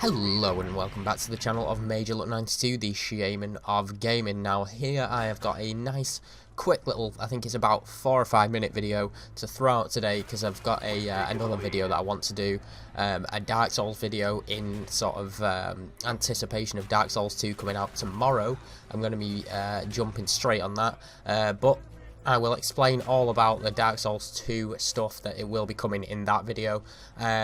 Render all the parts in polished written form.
Hello and welcome back to the channel of MajorLuck92, the shaman of gaming. Now here I have got a nice quick little, I think it's about 4 or 5 minute video to throw out today, because I've got a another video that I want to do, a Dark Souls video in sort of anticipation of Dark Souls 2 coming out tomorrow. I'm going to be jumping straight on that, but I will explain all about the Dark Souls 2 stuff that it will be coming in that video.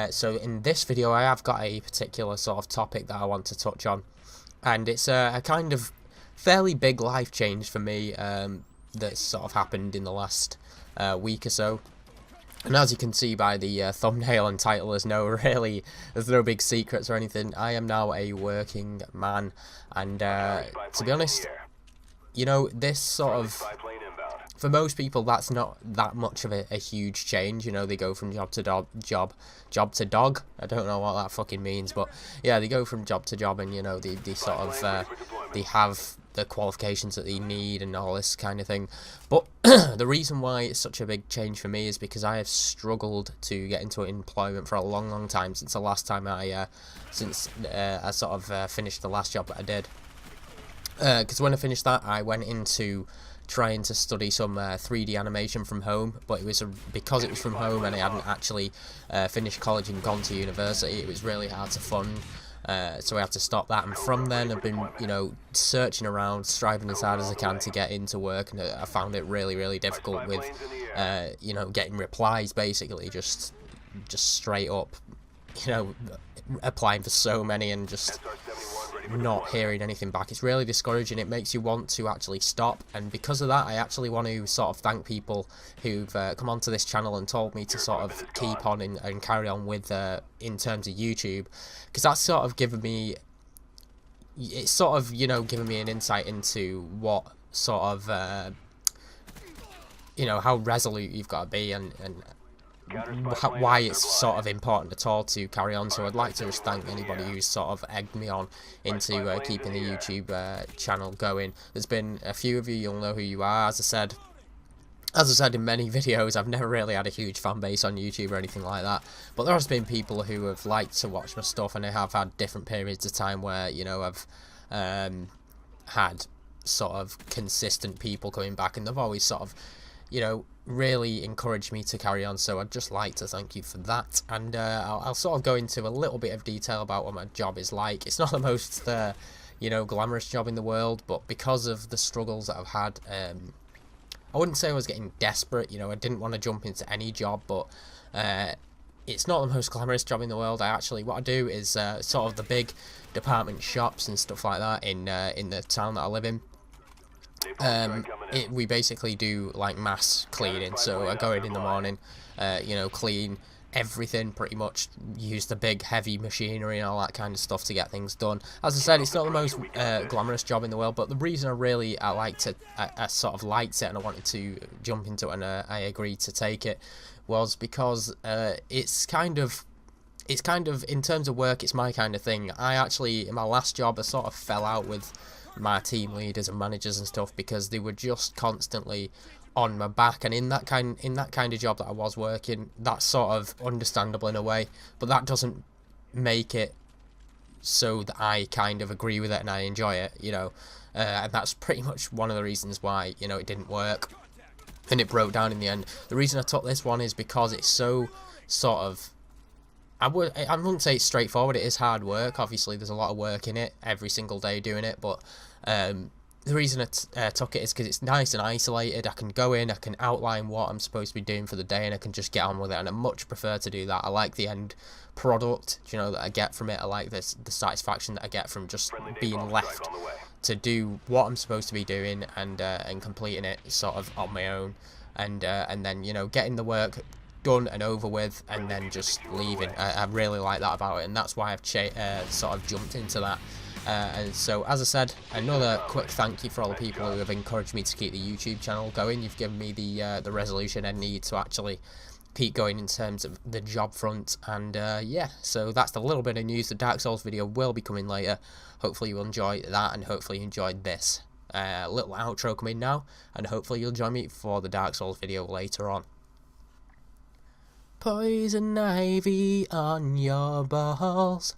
So in this video I have got a particular sort of topic that I want to touch on, and it's a kind of fairly big life change for me that's sort of happened in the last week or so. And as you can see by the thumbnail and title, there's no big secrets or anything. I am now a working man, and to be honest, you know, this sort of, for most people, that's not that much of a huge change. You know, they go from job to job to dog. I don't know what that fucking means, but yeah, they go from job to job, and you know, they sort of they have the qualifications that they need and all this kind of thing. But the reason why it's such a big change for me is because I have struggled to get into employment for a long time since the last time I sort of finished the last job that I did. Because when I finished that, I went into trying to study some 3D animation from home, but it was because it was from home and I hadn't actually finished college and gone to university, it was really hard to fund, so I had to stop that. And from then I've been, you know, searching around, striving as hard as I can to get into work, and I found it really difficult with you know, getting replies, basically just straight up, you know, applying for so many and just not hearing anything back. It's really discouraging. It makes you want to actually stop, and because of that I actually want to sort of thank people who've come onto this channel and told me to sort of keep on and carry on with in terms of YouTube, because that's sort of given me, it's sort of, you know, given me an insight into what sort of you know, how resolute you've got to be, and why it's sort of important at all to carry on. So I'd like to just thank anybody who's sort of egged me on into keeping the YouTube channel going. There's been a few of you, you'll know who you are. As I said in many videos, I've never really had a huge fan base on YouTube or anything like that, but there has been people who have liked to watch my stuff, and I have had different periods of time where, you know, I've had sort of consistent people coming back, and they've always sort of, you know, really encouraged me to carry on. So I'd just like to thank you for that, and I'll sort of go into a little bit of detail about what my job is like. It's not the most you know, glamorous job in the world, but because of the struggles that I've had, I wouldn't say I was getting desperate. You know, I didn't want to jump into any job, but it's not the most glamorous job in the world. What I do is sort of the big department shops and stuff like that in the town that I live in. We basically do like mass cleaning, so I go in the morning, you know, clean everything pretty much, use the big heavy machinery and all that kind of stuff to get things done. As I said, it's not the most glamorous job in the world, but the reason I sort of liked it and I wanted to jump into it, and I agreed to take it, was because it's kind of, in terms of work, it's my kind of thing. I actually, in my last job, I sort of fell out with my team leaders and managers and stuff because they were just constantly on my back, and in that kind of job that I was working, that's sort of understandable in a way, but that doesn't make it so that I kind of agree with it and I enjoy it, you know, and that's pretty much one of the reasons why, you know, it didn't work and it broke down in the end. The reason I took this one is because it's so sort of, I wouldn't say it's straightforward. It is hard work. Obviously, there's a lot of work in it every single day doing it. But the reason I took it is because it's nice and isolated. I can go in, I can outline what I'm supposed to be doing for the day, and I can just get on with it. And I much prefer to do that. I like the end product, you know, that I get from it. I like the satisfaction that I get from just being left to do what I'm supposed to be doing and completing it sort of on my own, and then, you know, getting the work done and over with and then just leaving. I really like that about it, and that's why I've sort of jumped into that. And so, as I said, another quick thank you for all the people who have encouraged me to keep the YouTube channel going. You've given me the resolution I need to actually keep going in terms of the job front, and yeah, so that's the little bit of news. The Dark Souls video will be coming later. Hopefully you'll enjoy that, and hopefully you enjoyed this little outro coming now, and hopefully you'll join me for the Dark Souls video later on. Poison ivy on your balls.